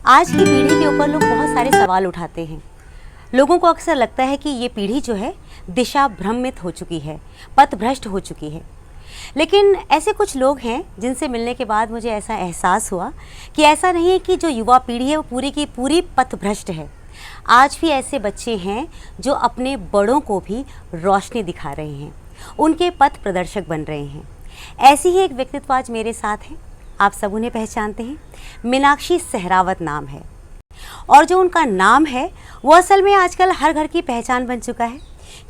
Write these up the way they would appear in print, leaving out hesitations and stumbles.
आज की पीढ़ी के ऊपर लोग बहुत सारे सवाल उठाते हैं। लोगों को अक्सर लगता है कि ये पीढ़ी जो है दिशा भ्रमित हो चुकी है, पथभ्रष्ट हो चुकी है। लेकिन ऐसे कुछ लोग हैं जिनसे मिलने के बाद मुझे ऐसा एहसास हुआ कि ऐसा नहीं है कि जो युवा पीढ़ी है वो पूरी की पूरी पथभ्रष्ट है। आज भी ऐसे बच्चे हैं जो अपने बड़ों को भी रोशनी दिखा रहे हैं, उनके पथ प्रदर्शक बन रहे हैं। ऐसी ही एक व्यक्तित्व आज मेरे साथ हैं। आप सब उन्हें पहचानते हैं, मीनाक्षी सहरावत नाम है। और जो उनका नाम है वो असल में आजकल हर घर की पहचान बन चुका है,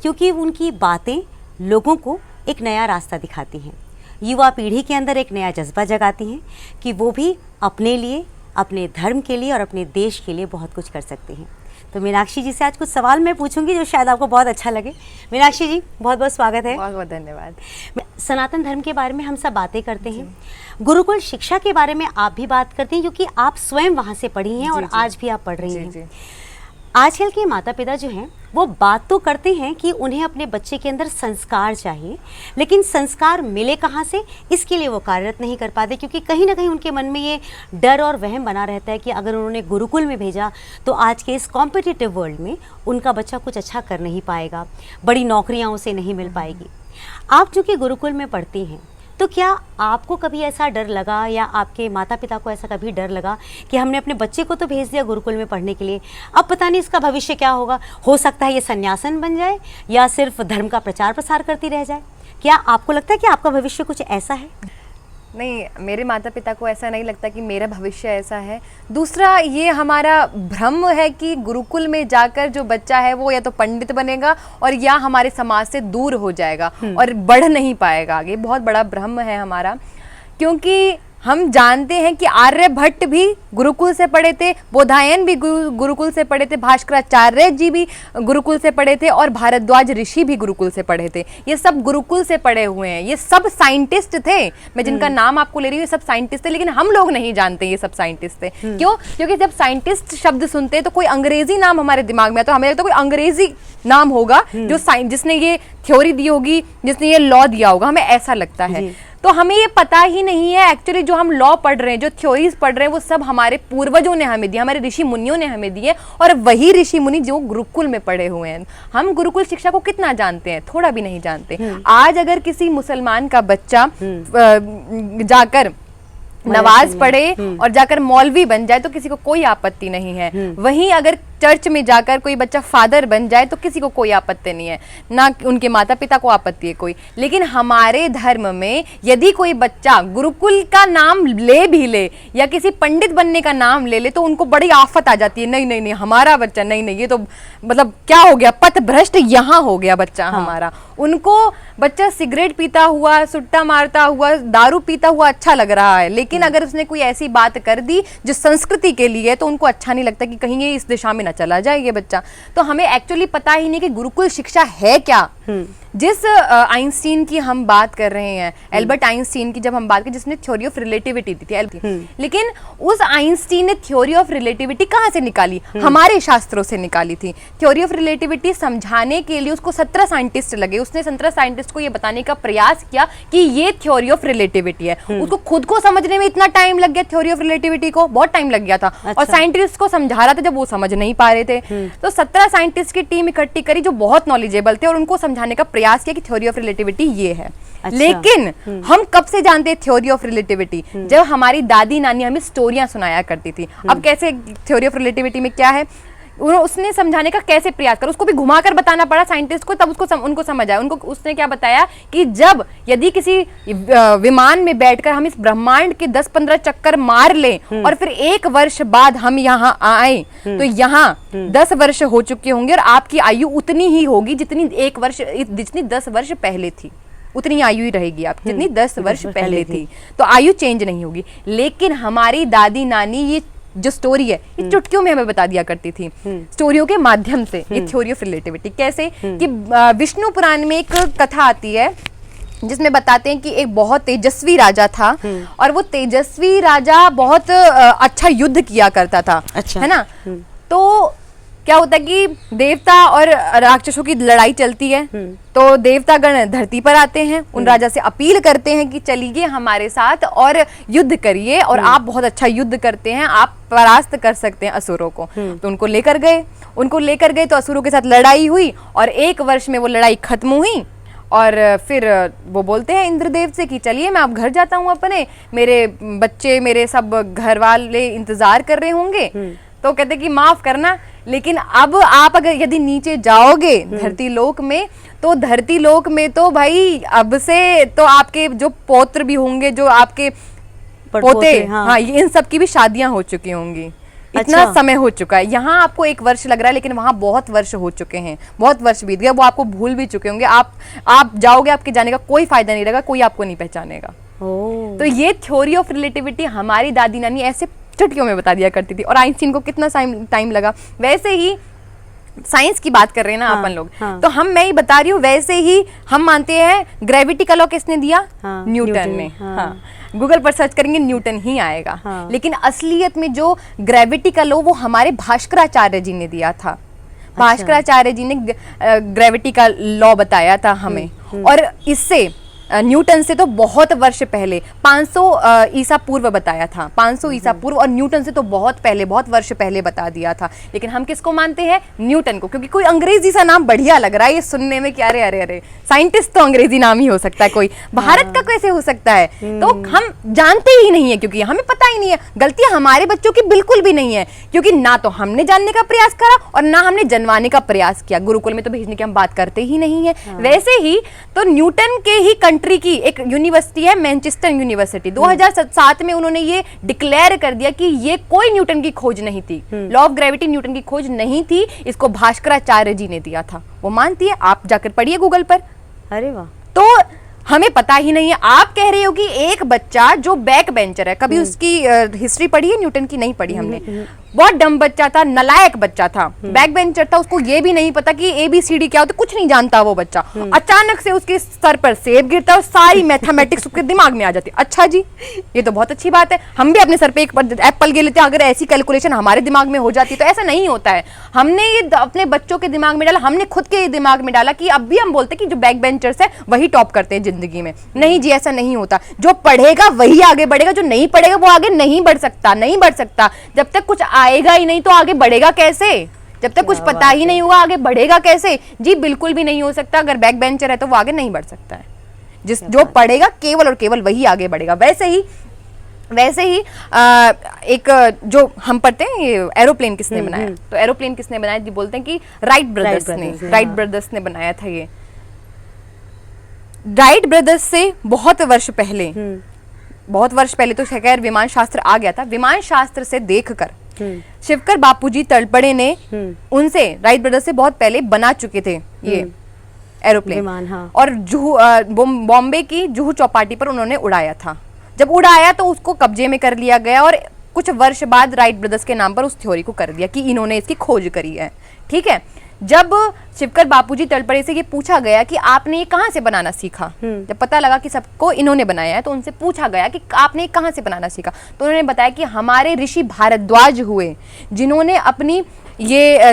क्योंकि उनकी बातें लोगों को एक नया रास्ता दिखाती हैं, युवा पीढ़ी के अंदर एक नया जज्बा जगाती हैं कि वो भी अपने लिए, अपने धर्म के लिए और अपने देश के लिए बहुत कुछ कर सकते हैं। तो मीनाक्षी जी से आज कुछ सवाल मैं पूछूंगी जो शायद आपको बहुत अच्छा लगे। मीनाक्षी जी, बहुत बहुत स्वागत है। बहुत बहुत धन्यवाद। सनातन धर्म के बारे में हम सब बातें करते हैं, गुरुकुल शिक्षा के बारे में आप भी बात करती हैं क्योंकि आप स्वयं वहाँ से पढ़ी हैं और आज भी आप पढ़ रही हैं। आजकल के माता पिता जो हैं वो बात तो करते हैं कि उन्हें अपने बच्चे के अंदर संस्कार चाहिए, लेकिन संस्कार मिले कहाँ से, इसके लिए वो कार्यरत नहीं कर पाते, क्योंकि कहीं ना कहीं उनके मन में ये डर और वहम बना रहता है कि अगर उन्होंने गुरुकुल में भेजा तो आज के इस कॉम्पिटिटिव वर्ल्ड में उनका बच्चा कुछ अच्छा कर नहीं पाएगा, बड़ी नौकरियाँ उसे नहीं मिल पाएगी। आप चूँकि गुरुकुल में पढ़ती हैं, तो क्या आपको कभी ऐसा डर लगा या आपके माता पिता को ऐसा कभी डर लगा कि हमने अपने बच्चे को तो भेज दिया गुरुकुल में पढ़ने के लिए, अब पता नहीं इसका भविष्य क्या होगा, हो सकता है ये सन्यासन बन जाए या सिर्फ धर्म का प्रचार प्रसार करती रह जाए? क्या आपको लगता है कि आपका भविष्य कुछ ऐसा है? नहीं, मेरे माता पिता को ऐसा नहीं लगता कि मेरा भविष्य ऐसा है। दूसरा, ये हमारा भ्रम है कि गुरुकुल में जाकर जो बच्चा है वो या तो पंडित बनेगा और या हमारे समाज से दूर हो जाएगा और बढ़ नहीं पाएगा आगे। बहुत बड़ा भ्रम है हमारा, क्योंकि हम जानते हैं कि आर्यभट्ट भी गुरुकुल से पढ़े थे, बोधायन भी गुरुकुल से पढ़े थे, भास्कराचार्य जी भी गुरुकुल से पढ़े थे और भारद्वाज ऋषि भी गुरुकुल से पढ़े थे। ये सब गुरुकुल से पढ़े हुए हैं, ये सब साइंटिस्ट थे। मैं जिनका नाम आपको ले रही हूँ ये सब साइंटिस्ट थे, लेकिन हम लोग नहीं जानते ये सब साइंटिस्ट थे। क्यों? क्योंकि जब साइंटिस्ट शब्द सुनते हैं तो कोई अंग्रेजी नाम हमारे दिमाग में आता है, हमें लगता है कोई अंग्रेजी नाम होगा जो जिसने ये थ्योरी दी होगी, जिसने ये लॉ दिया होगा, हमें ऐसा लगता है। तो हमें ये पता ही नहीं है एक्चुअली जो हम लॉ पढ़ रहे हैं, जो थ्योरीज पढ़ रहे हैं, वो सब हमारे पूर्वजों ने हमें दिए, हमारे ऋषि मुनियों ने हमें दिए, और वही ऋषि मुनि जो गुरुकुल में पढ़े हुए हैं। हम गुरुकुल शिक्षा को कितना जानते हैं? थोड़ा भी नहीं जानते। आज अगर किसी मुसलमान का बच्चा जाकर नमाज पढ़े और जाकर मौलवी बन जाए तो किसी को कोई आपत्ति नहीं है। वहीं अगर चर्च में जाकर कोई बच्चा फादर बन जाए तो किसी को कोई आपत्ति नहीं है, ना उनके माता पिता को आपत्ति है कोई। लेकिन हमारे धर्म में यदि कोई बच्चा गुरुकुल का नाम ले भी ले या किसी पंडित बनने का नाम ले ले तो उनको बड़ी आफत आ जाती है। नहीं नहीं नहीं, हमारा बच्चा नहीं नहीं, ये तो मतलब क्या हो गया, पथभ्रष्ट यहाँ हो गया बच्चा हमारा। उनको बच्चा सिगरेट पीता हुआ, सुट्टा मारता हुआ, दारू पीता हुआ अच्छा लग रहा है, लेकिन अगर उसने कोई ऐसी बात कर दी जो संस्कृति के लिए, तो उनको अच्छा नहीं लगता कि कहीं ये इस दिशा में चला जाए ये बच्चा। तो हमें एक्चुअली पता ही नहीं कि गुरुकुल शिक्षा है क्या। जिस आइंस्टीन की हम बात कर रहे हैं, एल्बर्ट आइंस्टीन की जब हम बात करें, जिसने थ्योरी ऑफ रिलेटिविटी दी थी, लेकिन उस आइंस्टीन ने थ्योरी ऑफ रिलेटिविटी कहाँ से निकाली? हमारे शास्त्रों से निकाली थी। थ्योरी ऑफ रिलेटिविटी समझाने के लिए उसको 17 साइंटिस्ट लगे। उसने 17 साइंटिस्ट को ये बताने का प्रयास किया कि ये थ्योरी ऑफ रिलेटिविटी है। उसको खुद को समझने में इतना टाइम लग गया, थ्योरी ऑफ रिलेटिविटी को बहुत टाइम लग गया था। और साइंटिस्ट को समझा रहा था जब वो समझ नहीं पा रहे थे, तो 17 साइंटिस्ट की टीम इकट्ठी करी जो बहुत नॉलेजेबल थे और उनको समझाने का प्रयास किया कि थ्योरी ऑफ रिलेटिविटी ये है। अच्छा। लेकिन हम कब से जानते हैं थ्योरी ऑफ रिलेटिविटी? जब हमारी दादी नानी हमें स्टोरियां सुनाया करती थी। अब कैसे थ्योरी ऑफ रिलेटिविटी में क्या है, उसने समझाने का कैसे प्रयास कर, उसको भी घुमाकर बताना पड़ा साइंटिस्ट को, तब उनको समझ आया। उसने क्या बताया कि जब यदि किसी विमान में बैठकर हम इस ब्रह्मांड के 10-15 चक्कर मार लें और फिर 1 वर्ष बाद हम यहाँ आए तो यहाँ 10 वर्ष हो चुके होंगे और आपकी आयु उतनी ही होगी जितनी 10 वर्ष पहले थी। उतनी आयु ही रहेगी आप जितनी 10 वर्ष पहले थी, तो आयु चेंज नहीं होगी। लेकिन हमारी दादी नानी ये जो स्टोरी है ये चुटकियों में हमें बता दिया करती थी, स्टोरियों के माध्यम से। ये थ्योरी ऑफ रिलेटिविटी कैसे कि विष्णु पुराण में एक कथा आती है जिसमें बताते हैं कि एक बहुत तेजस्वी राजा था और वो तेजस्वी राजा बहुत अच्छा युद्ध किया करता था। अच्छा। है ना? तो क्या होता है कि देवता और राक्षसों की लड़ाई चलती है, तो देवतागण धरती पर आते हैं, उन राजा से अपील करते हैं कि चलिए हमारे साथ और युद्ध करिए, और आप बहुत अच्छा युद्ध करते हैं, आप परास्त कर सकते हैं असुरों को। तो उनको लेकर गए तो असुरों के साथ लड़ाई हुई, और 1 वर्ष में वो लड़ाई खत्म हुई। और फिर वो बोलते हैं इंद्रदेव से कि चलिए मैं अब घर जाता हूँ अपने, मेरे बच्चे मेरे सब घर वाले इंतजार कर रहे होंगे। तो कहते कि माफ करना, लेकिन अब आप अगर यदि नीचे जाओगे धरती लोक में, तो धरती लोक में तो भाई अब से तो आपके जो पौत्र भी होंगे, जो आपके पोते, हाँ, इन सब की भी शादियां हो चुकी होंगी। इतना समय हो चुका है। यहाँ आपको 1 वर्ष लग रहा है, लेकिन वहां बहुत वर्ष हो चुके हैं, बहुत वर्ष बीत गया, वो आपको भूल भी चुके होंगे। आप जाओगे, आपके जाने का कोई फायदा नहीं रहेगा, कोई आपको नहीं पहचानेगा। तो ये थ्योरी ऑफ रिलेटिविटी हमारी दादी नानी ऐसे चुटकियों में बता दिया करती थी, और आइंस्टीन को कितना टाइम लगा। वैसे ही साइंस की बात कर रहे हैं ना अपन लोग, तो मैं ही बता रही हूँ, वैसे ही हम मानते हैं ग्रेविटी का लॉ किसने दिया? न्यूटन ने। गूगल पर सर्च करेंगे न्यूटन ही आएगा। लेकिन असलियत में जो ग्रेविटी का लॉ वो हमारे भास्कराचार्य जी ने दिया था। भास्कराचार्य जी ने ग्रेविटी का लॉ बताया था हमें, और इससे न्यूटन से तो बहुत वर्ष पहले 500 ईसा पूर्व बताया था, 500 ईसा पूर्व, और न्यूटन से तो बहुत पहले, बहुत वर्ष पहले बता दिया था। लेकिन हम किसको मानते हैं? न्यूटन को, क्योंकि कोई अंग्रेजी सा नाम बढ़िया लग रहा है ये सुनने में कि अरे अरे अरे साइंटिस्ट तो अंग्रेजी नाम ही हो सकता है, कोई भारत का कैसे हो सकता है? तो हम जानते ही नहीं है, क्योंकि हमें पता ही नहीं है। गलतियां हमारे बच्चों की बिल्कुल भी नहीं है, क्योंकि ना तो हमने जानने का प्रयास करा और ना हमने जनवाने का प्रयास किया। गुरुकुल में तो भेजने की हम बात करते ही नहीं है। वैसे ही तो न्यूटन के ही कंट्री की एक यूनिवर्सिटी है मैनचेस्टर यूनिवर्सिटी, 2007 में उन्होंने ये डिक्लेयर कर दिया कि ये कोई न्यूटन की खोज नहीं थी, लॉ ऑफ ग्रेविटी न्यूटन की खोज नहीं थी, इसको भास्कराचार्य जी ने दिया था। वो मानती है, आप जाकर पढ़िए गूगल पर। अरे वाह। तो हमें पता ही नहीं है। आप कह रहे हो कि एक बच्चा जो बैक बेंचर है, कभी उसकी हिस्ट्री पढ़ी है न्यूटन की? नहीं पढ़ी हमने। बहुत डम बच्चा था, नलायक बच्चा था, बैक बेंचर था, उसको ये भी नहीं पता कि ABCD क्या होता, कुछ नहीं जानता वो बच्चा। अचानक से उसके सर पर सेब गिरता और सारी मैथमेटिक्स उसके दिमाग में आ जाती। अच्छा जी, ये तो बहुत अच्छी बात है, हम भी अपने सर पे एक एप्पल गिर लेते हैं, अगर ऐसी कैलकुलेशन हमारे दिमाग में हो जाती तो ऐसा नहीं होता है। हमने ये अपने बच्चों के दिमाग में डाला, हमने खुद के दिमाग में डाला कि अब भी हम बोलते कि जो बैक बेंचर्स है वही टॉप करते हैं जिंदगी में। नहीं जी, ऐसा नहीं होता। जो पढ़ेगा वही आगे बढ़ेगा, जो नहीं पढ़ेगा वो आगे नहीं बढ़ सकता, नहीं बढ़ सकता। जब तक कुछ आएगा ही नहीं तो आगे बढ़ेगा कैसे? जब तक कुछ पता ही नहीं हुआ आगे बढ़ेगा कैसे? जी बिल्कुल भी नहीं हो सकता। अगर बैक बेंचर है तो वो आगे नहीं बढ़ सकता है। जो पढ़ेगा केवल और केवल वही आगे बढ़ेगा। वैसे ही एक जो हम पढ़ते हैं ये एरोप्लेन किसने बनाया, तो एरोप्लेन किसने बनाया जी? बोलते हैं कि राइट ब्रदर्स ने बनाया था। ये राइट ब्रदर्स से बहुत वर्ष पहले तो खैर विमान शास्त्र आ गया था। विमान शास्त्र से देखकर शिवकर बापूजी तलपड़े ने उनसे, राइट ब्रदर्स से बहुत पहले बना चुके थे ये एरोप्लेन, और बॉम्बे की जुहू चौपाटी पर उन्होंने उड़ाया था। जब उड़ाया तो उसको कब्जे में कर लिया गया, और कुछ वर्ष बाद राइट ब्रदर्स के नाम पर उस थ्योरी को कर दिया कि इन्होंने इसकी खोज करी है। ठीक है। जब शिवकर बापूजी तलपड़े से ये पूछा गया कि आपने ये कहाँ से बनाना सीखा, जब पता लगा कि सबको इन्होंने बनाया है, तो उनसे पूछा गया कि आपने कहाँ से बनाना सीखा, तो उन्होंने बताया कि हमारे ऋषि भारद्वाज हुए, जिन्होंने अपनी ये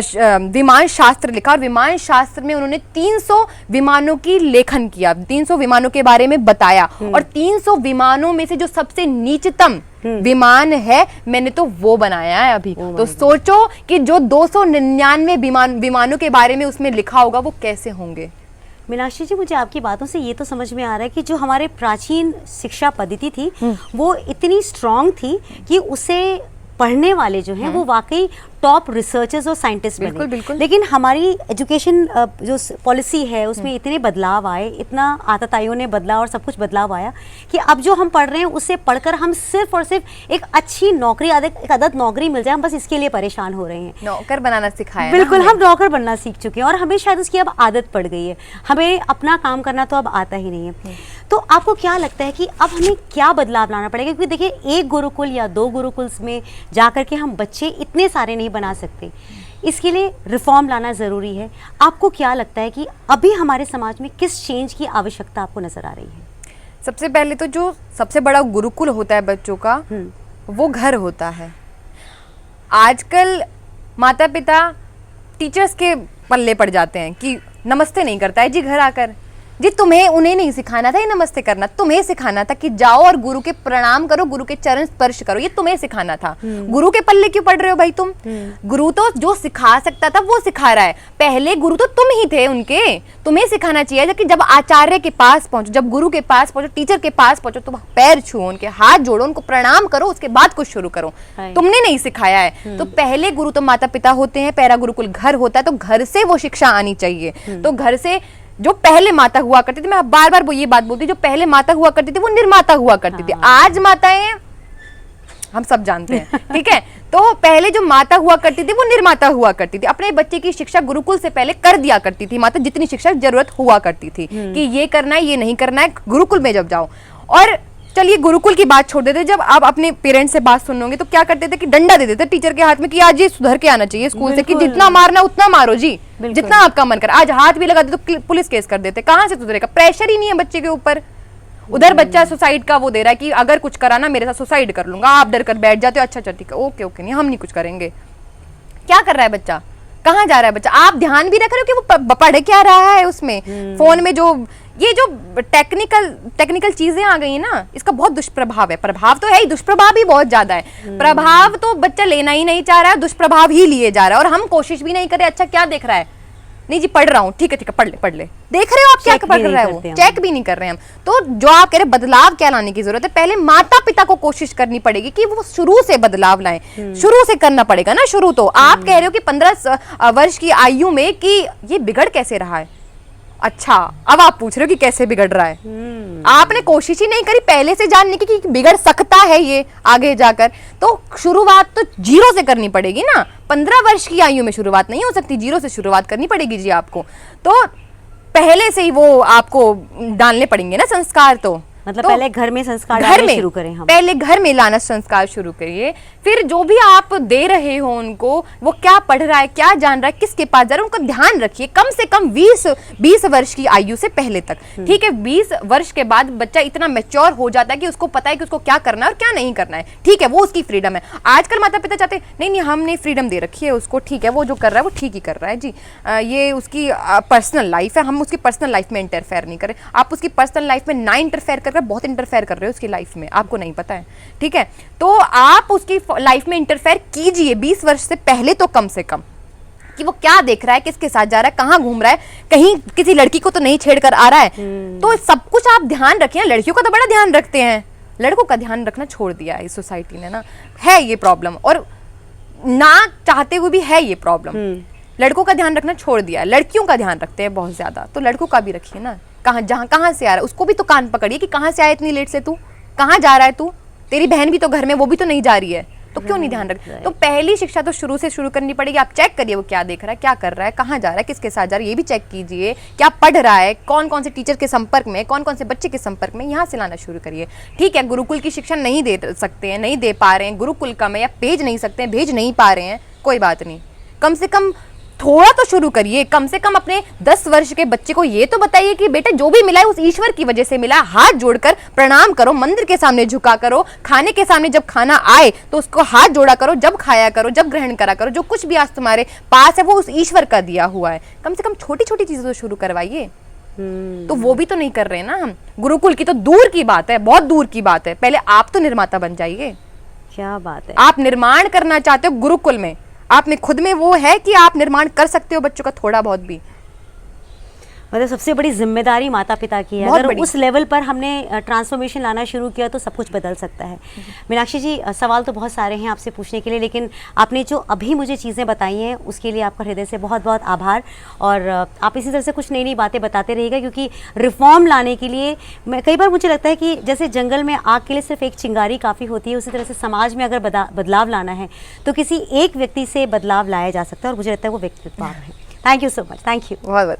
विमान शास्त्र लिखा, और विमान शास्त्र में उन्होंने 300 विमानों की लेखन किया, 300 विमानों के बारे में बताया, और 300 विमानों में से जो सबसे नीचतम विमान है मैंने तो वो बनाया है अभी। तो सोचो कि जो 299 विमानों के बारे में उसमें लिखा होगा वो कैसे होंगे। मीनाक्षी जी, मुझे आपकी बातों से ये तो समझ में आ रहा है कि जो हमारे प्राचीन शिक्षा पद्धति थी वो इतनी स्ट्रांग थी कि उसे पढ़ने वाले जो हैं वो वाकई टॉप रिसर्चर्स और साइंटिस्ट बने। बिल्कुल। लेकिन हमारी एजुकेशन जो पॉलिसी है उसमें इतने बदलाव आए, इतना आतताइयों ने बदला और सब कुछ बदलाव आया कि अब जो हम पढ़ रहे हैं उससे पढ़कर हम सिर्फ और सिर्फ एक अच्छी नौकरी, एक आदत नौकरी मिल जाए, हम बस इसके लिए परेशान हो रहे हैं। नौकर बनाना सिखाया। बिल्कुल, हम नौकर बनना सीख चुके हैं और हमें शायद उसकी अब आदत पड़ गई है। हमें अपना काम करना तो अब आता ही नहीं है। तो आपको क्या लगता है कि अब हमें क्या बदलाव लाना पड़ेगा? क्योंकि देखिए, एक गुरुकुल या 2 गुरुकुल्स में जाकर के हम बच्चे इतने सारे नहीं बना सकते, इसके लिए रिफॉर्म लाना ज़रूरी है। आपको क्या लगता है कि अभी हमारे समाज में किस चेंज की आवश्यकता आपको नज़र आ रही है? सबसे पहले तो जो सबसे बड़ा गुरुकुल होता है बच्चों का, वो घर होता है। आजकल माता पिता टीचर्स के पल्ले पड़ जाते हैं कि नमस्ते नहीं करता है जी घर आकर। जी तुम्हें उन्हें नहीं सिखाना था ये नमस्ते करना, तुम्हें सिखाना था कि जाओ और गुरु के प्रणाम करो, गुरु के चरण स्पर्श करो, ये तुम्हें सिखाना था। गुरु के पल्ले क्यों पड़ रहे हो भाई तुम? गुरु तो जो सिखा सकता था वो सिखा रहा है, पहले गुरु तो तुम ही थे उनके, तुम्हें सिखाना चाहिए। जबकि जब आचार्य के पास पहुंचो, जब गुरु के पास पहुंचो, टीचर के पास पहुंचो, तो पैर छुओ, उनके हाथ जोड़ो, उनको प्रणाम करो, उसके बाद कुछ शुरू करो। तुमने नहीं सिखाया है। तो पहले गुरु तो माता पिता होते हैं, पैरा गुरुकुल घर होता है, तो घर से वो शिक्षा आनी चाहिए। तो घर से जो पहले माता हुआ करती थी, मैं बार बार वो ये बात बोलती, जो पहले माता हुआ करती थी वो निर्माता हुआ करती थी। आज माताएं हम सब जानते हैं, ठीक है। तो पहले जो माता हुआ करती थी वो निर्माता हुआ करती थी, अपने बच्चे की शिक्षा गुरुकुल से पहले कर दिया करती थी माता, जितनी शिक्षा की जरूरत हुआ करती थी कि ये करना है ये नहीं करना है, गुरुकुल में जब जाओ। और चलिए गुरुकुल की बात छोड़ देते, जब आप अपने पेरेंट्स से बात सुनोगे तो क्या करते थे कि डंडा दे देते टीचर के हाथ में कि आज ये सुधर के आना चाहिए स्कूल से, कि जितना मारना उतना मारो जी, जितना आपका मन कर। आज हाथ भी लगा दे तो पुलिस केस कर देते, कहां से सुधरेगा? प्रेशर ही नहीं है बच्चे के ऊपर। उधर बच्चा सुसाइड का वो दे रहा है कि अगर कुछ करा ना मेरे साथ सुसाइड कर लूंगा, आप डर कर बैठ जाते हो, अच्छा ठीक है, ओके ओके, नहीं हम नहीं कुछ करेंगे। क्या कर रहा है बच्चा? कहाँ जा रहा है बच्चा? आप ध्यान भी रख रहे हो कि वो पढ़ क्या रहा है उसमें। फोन में जो ये जो टेक्निकल चीजें आ गई ना, इसका बहुत दुष्प्रभाव है। प्रभाव तो है ही, दुष्प्रभाव भी बहुत ज्यादा है। प्रभाव तो बच्चा लेना ही नहीं चाह रहा है, दुष्प्रभाव ही लिए जा रहा है, और हम कोशिश भी नहीं कर रहे। अच्छा क्या देख रहा है? नहीं जी पढ़ रहा हूँ, ठीक है पढ़ ले। देख रहे हो आप क्या पढ़ रहा है वो? चेक भी नहीं कर रहे हैं हम। तो जो आप कह रहे बदलाव क्या लाने की जरूरत है, पहले माता पिता को कोशिश करनी पड़ेगी कि वो शुरू से बदलाव लाएं। शुरू से करना पड़ेगा ना। शुरू तो आप कह रहे हो कि 15 वर्ष की आयु में कि ये बिगड़ कैसे रहा है। अच्छा अब आप पूछ रहे हो कि कैसे बिगड़ रहा है। आपने कोशिश ही नहीं करी पहले से जानने की कि बिगड़ सकता है ये आगे जाकर। तो शुरुआत तो जीरो से करनी पड़ेगी ना। 15 वर्ष की आयु में शुरुआत नहीं हो सकती, जीरो से शुरुआत करनी पड़ेगी जी आपको। तो पहले से ही वो आपको डालने पड़ेंगे ना संस्कार। तो मतलब तो पहले घर में संस्कार डालने शुरू करें हम। पहले घर में लाना संस्कार शुरू करिए, फिर जो भी आप दे रहे हो उनको, वो क्या पढ़ रहा है, क्या जान रहा है, किसके पास जा रहा है, उनका ध्यान रखिए। कम से कम 20 वर्ष की आयु से पहले तक, ठीक है। 20 वर्ष के बाद बच्चा इतना मैच्योर हो जाता है कि उसको पता है कि उसको क्या करना है और क्या नहीं करना है, ठीक है। वो उसकी फ्रीडम है। आजकल माता पिता चाहते नहीं हमने फ्रीडम दे रखी है उसको, ठीक है वो जो कर रहा है वो ठीक ही कर रहा है जी, ये उसकी पर्सनल लाइफ है, हम उसकी पर्सनल लाइफ में इंटरफेयर नहीं करें। आप उसकी पर्सनल लाइफ में ना इंटरफेयर कर बहुत इंटरफेयर कर रहे हो उसकी लाइफ में, आपको नहीं पता है, ठीक है। तो आप उसकी लाइफ में इंटरफेयर कीजिए 20 वर्ष से पहले, तो कम से कम कि वो क्या देख रहा है, किसके साथ जा रहा है, कहाँ घूम रहा है, कहीं किसी लड़की को तो नहीं छेड़ कर आ रहा है। तो सब कुछ आप ध्यान रखिए। लड़कियों का तो बड़ा ध्यान रखते हैं, लड़कों का ध्यान रखना छोड़ दिया है इस सोसाइटी ने ना। है ये प्रॉब्लम, और ना चाहते हुए भी है ये प्रॉब्लम। लड़कों का ध्यान रखना छोड़ दिया है, लड़कियों का ध्यान रखते हैं बहुत ज्यादा। तो लड़कों का भी रखिए ना। कहाँ से आ रहा है उसको भी तो कान पकड़िए कि कहाँ से आया इतनी लेट से, तू कहाँ जा रहा है, तू तेरी बहन भी तो घर में, वो भी तो नहीं जा रही है, तो क्यों नहीं ध्यान रख। तो पहली शिक्षा तो शुरू से शुरू करनी पड़ेगी। आप चेक करिए वो क्या देख रहा है, क्या कर रहा है, कहाँ जा रहा है, किसके साथ जा रहा है, ये भी चेक कीजिए। क्या पढ़ रहा है, कौन कौन से टीचर के संपर्क में, कौन कौन से बच्चे के संपर्क में, यहाँ से लाना शुरू करिए। ठीक है गुरुकुल की शिक्षा नहीं दे सकते हैं, नहीं दे पा रहे हैं, गुरुकुल कम है या भेज नहीं सकते हैं, भेज नहीं पा रहे हैं, कोई बात नहीं, कम से कम थोड़ा तो शुरू करिए। कम से कम अपने 10 वर्ष के बच्चे को ये तो बताइए कि बेटा जो भी मिला है उस ईश्वर की वजह से मिला, हाथ जोड़कर प्रणाम करो, मंदिर के सामने झुका करो, खाने के सामने जब खाना आए तो उसको हाथ जोड़ा करो, जब खाया करो, जब ग्रहण करा करो, जो कुछ भी आज तुम्हारे पास है वो उस ईश्वर का दिया हुआ है। कम से कम छोटी छोटी चीजें तो शुरू करवाइए। तो वो भी तो नहीं कर रहे हैं ना हम। गुरुकुल की तो दूर की बात है, बहुत दूर की बात है। पहले आप तो निर्माता बन जाइए। क्या बात है। आप निर्माण करना चाहते हो गुरुकुल में, आप में खुद में वो है कि आप निर्माण कर सकते हो बच्चों का थोड़ा बहुत भी। मतलब सबसे बड़ी जिम्मेदारी माता पिता की है। अगर उस लेवल पर हमने ट्रांसफॉर्मेशन लाना शुरू किया तो सब कुछ बदल सकता है। मीनाक्षी जी सवाल तो बहुत सारे हैं आपसे पूछने के लिए, लेकिन आपने जो अभी मुझे चीज़ें बताई हैं उसके लिए आपका हृदय से बहुत बहुत आभार। और आप इसी तरह से कुछ नई नई बातें बताते रहिएगा, क्योंकि रिफॉर्म लाने के लिए मैं कई बार मुझे लगता है कि जैसे जंगल में आग के लिए सिर्फ एक चिंगारी काफ़ी होती है, उसी तरह से समाज में अगर बदलाव लाना है तो किसी एक व्यक्ति से बदलाव लाया जा सकता है, और मुझे लगता है वो व्यक्तित्व आप है। Thank you so much. Thank you. बहुत बहुत